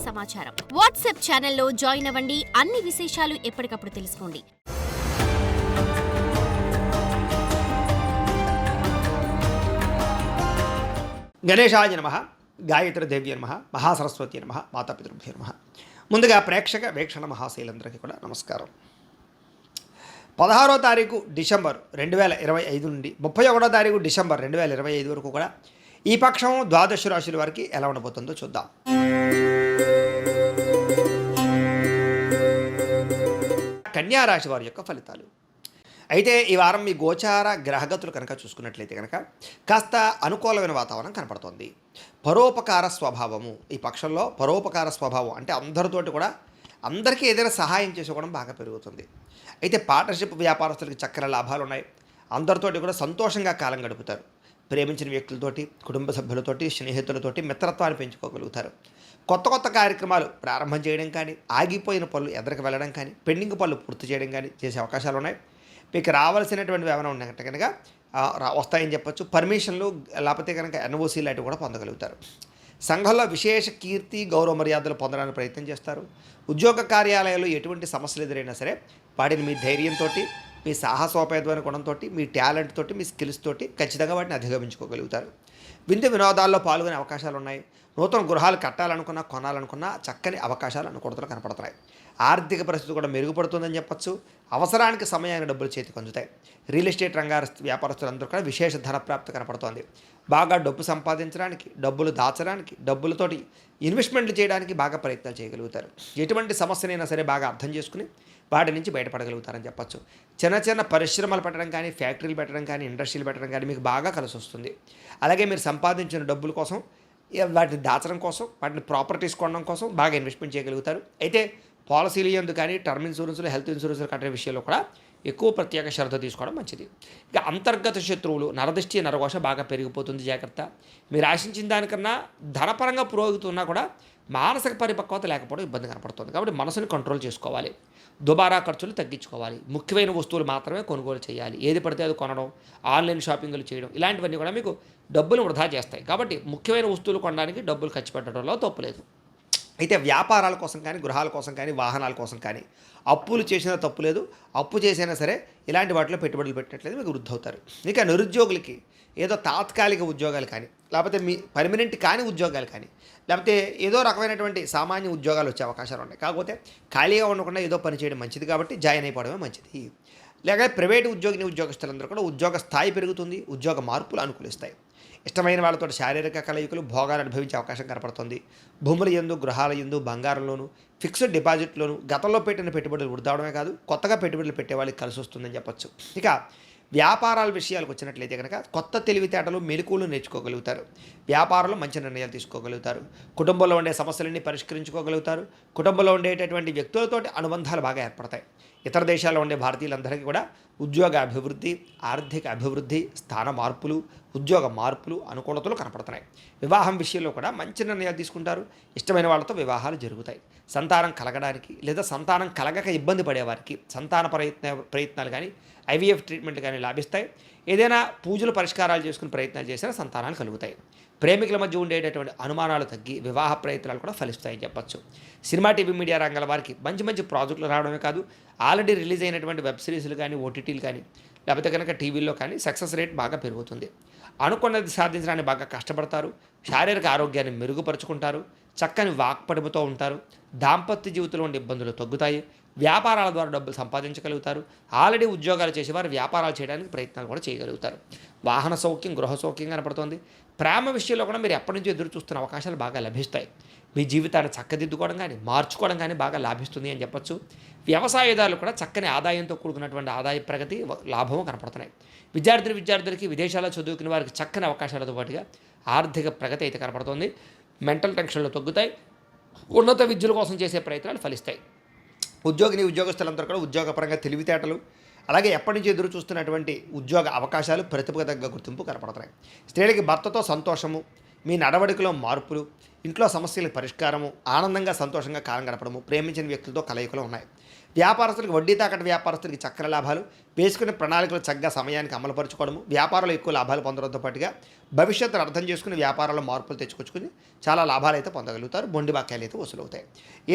సమాచారం. వాట్సాప్ ఛానల్లో జాయిన్ అవ్వండి. అన్ని విశేషాలు ఎప్పటికప్పుడు తెలుసుకోండి. గణేశాయ నమః, గాయత్రి దేవ్య నమః, మహాసరస్వతి నమః, మాతాపితృభ్యో నమః. ముందుగా ప్రేక్షక వీక్షణ మహాశైలందరికీ కూడా నమస్కారం. 16వ తారీఖు డిసెంబర్ 2025 నుండి 31వ తారీఖు డిసెంబర్ 2025 వరకు కూడా ఈ పక్షం ద్వాదశ రాశుల వారికి ఎలా ఉండబోతుందో చూద్దాం. కన్యా రాశి వారి యొక్క ఫలితాలు. అయితే ఈ వారం మీ గోచార గ్రహగతులు కనుక చూసుకున్నట్లయితే కనుక కాస్త అనుకూలమైన వాతావరణం కనపడుతోంది. పరోపకార స్వభావము, ఈ పక్షంలో పరోపకార స్వభావం అంటే అందరితోటి కూడా అందరికీ ఏదైనా సహాయం చేసుకోవడం బాగా పెరుగుతుంది. అయితే పార్ట్నర్షిప్ వ్యాపారస్తులకి చక్కని లాభాలు ఉన్నాయి. అందరితోటి కూడా సంతోషంగా కాలం గడుపుతారు. ప్రేమించిన వ్యక్తులతోటి, కుటుంబ సభ్యులతోటి, స్నేహితులతోటి మిత్రత్వాన్ని పెంచుకోగలుగుతారు. కొత్త కొత్త కార్యక్రమాలు ప్రారంభం చేయడం కానీ, ఆగిపోయిన పనులు ఎదరికి వెళ్ళడం కానీ, పెండింగ్ పనులు పూర్తి చేయడం కానీ చేసే అవకాశాలు ఉన్నాయి. మీకు రావాల్సినటువంటివి ఏమైనా ఉన్నట్టు కనుక వస్తాయని చెప్పచ్చు. పర్మిషన్లు లేకపోతే కనుక ఎన్ఓసీ లాంటివి కూడా పొందగలుగుతారు. సంఘంలో విశేష కీర్తి గౌరవ మర్యాదలు పొందడానికి ప్రయత్నం చేస్తారు. ఉద్యోగ కార్యాలయాల్లో ఎటువంటి సమస్యలు ఎదురైనా సరే వాటిని మీ ధైర్యంతో, మీ సాహసోపేతమైన గుణంతో, మీ టాలెంట్ తోటి, మీ స్కిల్స్ తోటి ఖచ్చితంగా వాటిని అధిగమించుకోగలుగుతారు. విందు వినోదాల్లో పాల్గొనే అవకాశాలు ఉన్నాయి. నూతన గృహాలు కట్టాలనుకున్నా, కొనాలనుకున్నా చక్కని అవకాశాలు అనుకూలతలు కనపడుతున్నాయి. ఆర్థిక పరిస్థితి కూడా మెరుగుపడుతుందని చెప్పచ్చు. అవసరానికి సమయానికి డబ్బులు చేతికి అందుతాయి. రియల్ ఎస్టేట్ రంగ వ్యాపారస్తులందరూ కూడా విశేష ధనప్రాప్తి కనపడుతోంది. బాగా డబ్బు సంపాదించడానికి, డబ్బులు దాచడానికి, డబ్బులతోటి ఇన్వెస్ట్మెంట్లు చేయడానికి బాగా ప్రయత్నాలు చేయగలుగుతారు. ఎటువంటి సమస్యనైనా సరే బాగా అర్థం చేసుకుని వాటి నుంచి బయటపడగలుగుతారని చెప్పచ్చు. చిన్న చిన్న పరిశ్రమలు పెట్టడం కానీ, ఫ్యాక్టరీలు పెట్టడం కానీ, ఇండస్ట్రీలు పెట్టడం కానీ మీకు బాగా కలిసి వస్తుంది. అలాగే మీరు సంపాదించిన డబ్బుల కోసం, వాటిని దాచడం కోసం, వాటిని ప్రాపర్టీస్ కొనడం కోసం బాగా ఇన్వెస్ట్మెంట్ చేయగలుగుతారు. అయితే పాలసీలు ఎందుకు కానీ, టర్మ్ ఇన్సూరెన్స్లు, హెల్త్ ఇన్సూరెన్స్లు కట్టే విషయంలో కూడా ఎక్కువ ప్రత్యేక శ్రద్ధ తీసుకోవడం మంచిది. ఇక అంతర్గత శత్రువులు, నరదృష్టి, నరఘోష బాగా పెరిగిపోతుంది. జాగ్రత్త. మీరు ఆశించిన దానికన్నా ధనపరంగా పురోగతున్నా కూడా మానసిక పరిపక్వత లేకపోవడం ఇబ్బంది కనపడుతుంది. కాబట్టి మనసుని కంట్రోల్ చేసుకోవాలి. దుబారా ఖర్చులు తగ్గించుకోవాలి. ముఖ్యమైన వస్తువులు మాత్రమే కొనుగోలు చేయాలి. ఏది పడితే అది కొనడం, ఆన్లైన్ షాపింగ్లు చేయడం ఇలాంటివన్నీ కూడా మీకు డబ్బులు వృధా చేస్తాయి. కాబట్టి ముఖ్యమైన వస్తువులు కొనడానికి డబ్బులు ఖర్చు పెట్టడంలో తప్పులేదు. అయితే వ్యాపారాల కోసం కానీ, గృహాల కోసం కానీ, వాహనాల కోసం కానీ అప్పులు చేసినా తప్పు లేదు. అప్పు చేసినా సరే ఇలాంటి వాటిలో పెట్టుబడులు పెట్టినట్లయితే మీకు వృద్ధి అవుతారు. ఇక నిరుద్యోగులకి ఏదో తాత్కాలిక ఉద్యోగాలు కానీ, లేకపోతే మీ పర్మనెంట్ కాని ఉద్యోగాలు కానీ, లేకపోతే ఏదో రకమైనటువంటి సామాన్య ఉద్యోగాలు వచ్చే అవకాశాలు ఉన్నాయి. కాకపోతే ఖాళీగా ఉండకుండా ఏదో పని చేయడం మంచిది. కాబట్టి జాయిన్ అయిపోవడమే మంచిది. లేక ప్రైవేటు ఉద్యోగస్తులందరూ కూడా ఉద్యోగ స్థాయి పెరుగుతుంది. ఉద్యోగ మార్పులు అనుకూలిస్తాయి. ఇష్టమైన వాళ్ళతో శారీరక కలయికలు, భోగాలు అనుభవించే అవకాశం కనపడుతుంది. భూముల యందు, గృహాల యందు, బంగారంలోను, ఫిక్స్డ్ డిపాజిట్లోను గతంలో పెట్టిన పెట్టుబడులు వృద్ధావడమే కాదు, కొత్తగా పెట్టుబడులు పెట్టే వాళ్ళకి కలిసి వస్తుందని చెప్పచ్చు. ఇక వ్యాపారాల విషయాలకు వచ్చినట్లయితే కనుక కొత్త తెలివితేటలు, మెలకువలు నేర్చుకోగలుగుతారు. వ్యాపారంలో మంచి నిర్ణయాలు తీసుకోగలుగుతారు. కుటుంబంలో ఉండే సమస్యలన్నీ పరిష్కరించుకోగలుగుతారు. కుటుంబంలో ఉండేటటువంటి వ్యక్తులతోటి అనుబంధాలు బాగా ఏర్పడతాయి. ఇతర దేశాల్లో ఉండే భారతీయులందరికీ కూడా ఉద్యోగ అభివృద్ధి, ఆర్థిక అభివృద్ధి, స్థాన మార్పులు, ఉద్యోగ మార్పులు, అనుకూలతలు కనపడుతున్నాయి. వివాహం విషయంలో కూడా మంచి నిర్ణయాలు తీసుకుంటారు. ఇష్టమైన వాళ్ళతో వివాహాలు జరుగుతాయి. సంతానం కలగడానికి లేదా సంతానం కలగక ఇబ్బంది పడేవారికి సంతాన ప్రయత్నాలు కానీ, ఐవీఎఫ్ ట్రీట్మెంట్ కానీ లాభిస్తాయి. ఏదైనా పూజలు పరిష్కారాలు చేసుకుని ప్రయత్నాలు చేసినా సంతానాలు కలుగుతాయి. ప్రేమికుల మధ్య ఉండేటటువంటి అనుమానాలు తగ్గి వివాహ ప్రయత్నాలు కూడా ఫలిస్తాయని చెప్పచ్చు. సినిమా, టీవీ, మీడియా రంగాల వారికి మంచి మంచి ప్రాజెక్టులు రావడమే కాదు, ఆల్రెడీ రిలీజ్ అయినటువంటి వెబ్ సిరీస్లు కానీ, ఓటీటీలు కానీ, లేకపోతే కనుక టీవీల్లో కానీ సక్సెస్ రేట్ బాగా పెరుగుతుంది. అనుకున్నది సాధించడానికి బాగా కష్టపడతారు. శారీరక ఆరోగ్యాన్ని మెరుగుపరుచుకుంటారు. చక్కని వాక్పటిమతో ఉంటారు. దాంపత్య జీవితంలో ఉండే ఇబ్బందులు తగ్గుతాయి. వ్యాపారాల ద్వారా డబ్బులు సంపాదించగలుగుతారు. ఆల్రెడీ ఉద్యోగాలు చేసేవారు వ్యాపారాలు చేయడానికి ప్రయత్నాలు కూడా చేయగలుగుతారు. వాహన సౌఖ్యం, గృహ సౌఖ్యం కనపడుతుంది. ప్రేమ విషయంలో కూడా మీరు ఎప్పటి నుంచో ఎదురు చూస్తున్న అవకాశాలు బాగా లభిస్తాయి. మీ జీవితాన్ని చక్కదిద్దుకోవడం కానీ, మార్చుకోవడం కానీ బాగా లాభిస్తుంది అని చెప్పచ్చు. వ్యవసాయదారులు కూడా చక్కని ఆదాయంతో కూడుకున్నటువంటి ఆదాయ ప్రగతి, లాభము కనపడుతున్నాయి. విద్యార్థులకి విదేశాల్లో చదువుకునే వారికి చక్కని అవకాశాలతో పాటుగా ఆర్థిక ప్రగతి అయితే కనపడుతుంది. మెంటల్ టెన్షన్లు తగ్గుతాయి. ఉన్నత విద్యల కోసం చేసే ప్రయత్నాలు ఫలిస్తాయి. ఉద్యోగస్తులందరూ కూడా ఉద్యోగపరంగా తెలివితేటలు, అలాగే ఎప్పటి నుంచి ఎదురు చూస్తున్నటువంటి ఉద్యోగ అవకాశాలు, ప్రతిభకు తగ్గ గుర్తింపు కనపడుతున్నాయి. స్త్రీలకి భర్తతో సంతోషము, మీ నడవడికలో మార్పులు, ఇంట్లో సమస్యల పరిష్కారము, ఆనందంగా సంతోషంగా కాలం గడపడము, ప్రేమించిన వ్యక్తులతో కలయికలు ఉన్నాయి. వ్యాపారస్తులకు వడ్డీ తాకట్టు వ్యాపారస్తులకి చక్ర లాభాలు, వేసుకునే ప్రణాళికలు చక్కగా సమయానికి అమలుపరచుకోవడము, వ్యాపారంలో ఎక్కువ లాభాలు పొందడంతో పాటుగా భవిష్యత్తును అర్థం చేసుకుని వ్యాపారంలో మార్పులు తెచ్చుకొచ్చుకుని చాలా లాభాలు అయితే పొందగలుగుతారు. మొండి బాక్యాలు అయితే వసూలవుతాయి.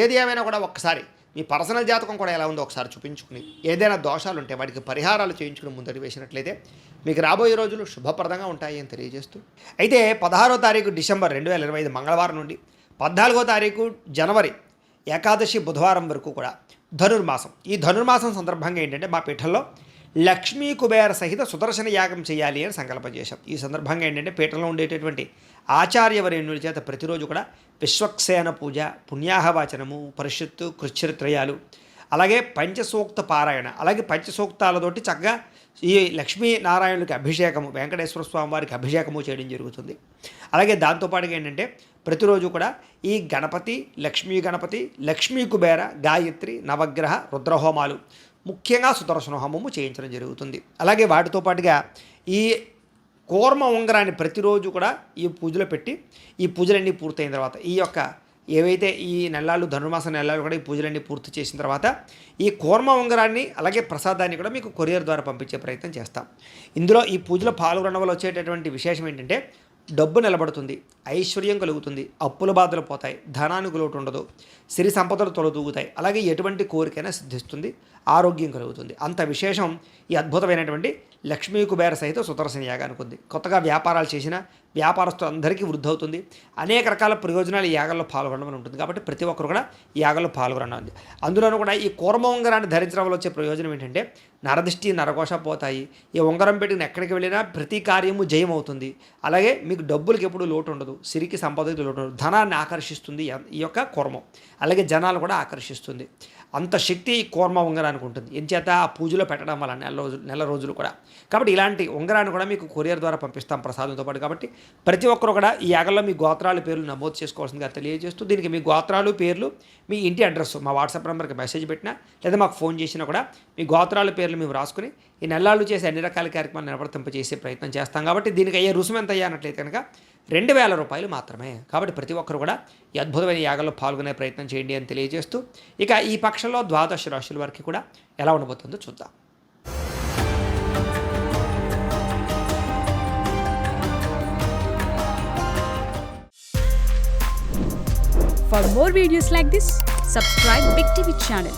ఏది ఏమైనా కూడా ఒక్కసారి మీ పర్సనల్ జాతకం కూడా ఎలా ఉందో ఒకసారి చూపించుకుని ఏదైనా దోషాలు ఉంటే వాటికి పరిహారాలు చేయించుకుని ముందడి వేసినట్లయితే మీకు రాబోయే రోజులు శుభప్రదంగా ఉంటాయి అని తెలియజేస్తూ, అయితే 16వ తారీఖు డిసెంబర్ 2025 మంగళవారం నుండి 14వ తారీఖు జనవరి ఏకాదశి బుధవారం వరకు కూడా ధనుర్మాసం. ఈ ధనుర్మాసం సందర్భంగా ఏంటంటే మా పీఠంలో లక్ష్మీ కుబేర సహిత సుదర్శన యాగం చేయాలి అని సంకల్పం చేశాం. ఈ సందర్భంగా ఏంటంటే పీఠంలో ఉండేటటువంటి ఆచార్యవరేణుల చేత ప్రతిరోజు కూడా విశ్వక్సేన పూజ, పుణ్యాహవాచనము, పరిషత్తు, కృచ్ఛరిత్రయాలు, అలాగే పంచసూక్త పారాయణ, అలాగే పంచసూక్తాలతోటి చక్కగా ఈ లక్ష్మీనారాయణులకి అభిషేకము, వెంకటేశ్వర స్వామి వారికి అభిషేకము చేయడం జరుగుతుంది. అలాగే దాంతోపాటుగా ఏంటంటే ప్రతిరోజు కూడా ఈ గణపతి, లక్ష్మీ కుబేర, గాయత్రి, నవగ్రహ, రుద్రహోమాలు, ముఖ్యంగా సుదర్శన హోమము చేయించడం జరుగుతుంది. అలాగే వాటితో పాటుగా ఈ కూర్మ ఉంగరాన్ని ప్రతిరోజు కూడా ఈ పూజలో పెట్టి ఈ పూజలన్నీ పూర్తయిన తర్వాత ఈ యొక్క ఏవైతే ఈ నెలలు ధనుర్మాస నెలలు కూడా ఈ పూజలన్నీ పూర్తి చేసిన తర్వాత ఈ కూర్మ ఉంగరాన్ని అలాగే ప్రసాదాన్ని కూడా మీకు కొరియర్ ద్వారా పంపించే ప్రయత్నం చేస్తాం. ఇందులో ఈ పూజలో పాల్గొనడం వల్ల వచ్చేటటువంటి విశేషం ఏంటంటే డబ్బు నిలబడుతుంది, ఐశ్వర్యం కలుగుతుంది, అప్పుల బాధలు పోతాయి, ధనానికి లోటు ఉండదు, సిరి సంపదలు తొలదూగుతాయి, అలాగే ఎటువంటి కోరికైనా సిద్ధిస్తుంది, ఆరోగ్యం కలుగుతుంది. అంత విశేషం ఈ అద్భుతమైనటువంటి లక్ష్మీ కుబేర సహిత సుదర్శన యాగానికి ఉంది. కొత్తగా వ్యాపారాలు చేసిన వ్యాపారస్తులందరికీ వృద్ధి అవుతుంది. అనేక రకాల ప్రయోజనాలు ఈ యాగంలో పాల్గొనడం ఉంటుంది. కాబట్టి ప్రతి ఒక్కరు కూడా ఈ యాగంలో పాల్గొనండి. అందులోనూ కూడా ఈ కూర్మ ఉంగరాన్ని ధరించడం వల్ల వచ్చే ప్రయోజనం ఏంటంటే నరదిష్టి, నరకోశ పోతాయి. ఈ ఉంగరం పెట్టిన ఎక్కడికి వెళ్ళినా ప్రతి కార్యము జయం అవుతుంది. అలాగే మీకు డబ్బులకి ఎప్పుడు లోటు ఉండదు, సిరికి సంపదకి లోటు ఉండదు, ధనాన్ని ఆకర్షిస్తుంది ఈ యొక్క కూర్మం. అలాగే జనాలు కూడా ఆకర్షిస్తుంది. అంత శక్తి ఈ కూర్మ ఉంగరానికి ఉంటుంది. ఎంచేత ఆ పూజలో పెట్టడం వల్ల నెల రోజులు కూడా. కాబట్టి ఇలాంటి ఉంగరాన్ని కూడా మీకు కొరియర్ ద్వారా పంపిస్తాం ప్రసాదంతో పాటు. కాబట్టి ప్రతి ఒక్కరు కూడా ఈ యాగంలో మీ గోత్రాల పేర్లు నమోదు చేసుకోవాల్సిందిగా తెలియజేస్తూ, దీనికి మీ గోత్రాలు, పేర్లు, మీ ఇంటి అడ్రస్ మా వాట్సాప్ నెంబర్కి మెసేజ్ పెట్టినా లేదా మాకు ఫోన్ చేసినా కూడా మీ గోత్రాల పేర్లు మేము రాసుకుని ఈ నెలలు చేసే అన్ని రకాల కార్యక్రమాలు నిర్వర్తింపజేసే ప్రయత్నం చేస్తాం. కాబట్టి దీనికి అయ్యే రుసుము ఎంత అయ్యానట్లయితే కనుక 2000 రూపాయలు మాత్రమే. కాబట్టి ప్రతి ఒక్కరు కూడా ఈ అద్భుతమైన యాగంలో పాల్గొనే ప్రయత్నం చేయండి అని తెలియజేస్తూ, ఇక ఈ పక్షంలో 12 రాశుల వారికి కూడా ఎలా ఉండబోతుందో చూద్దాం. For more videos like this, subscribe Big TV channel.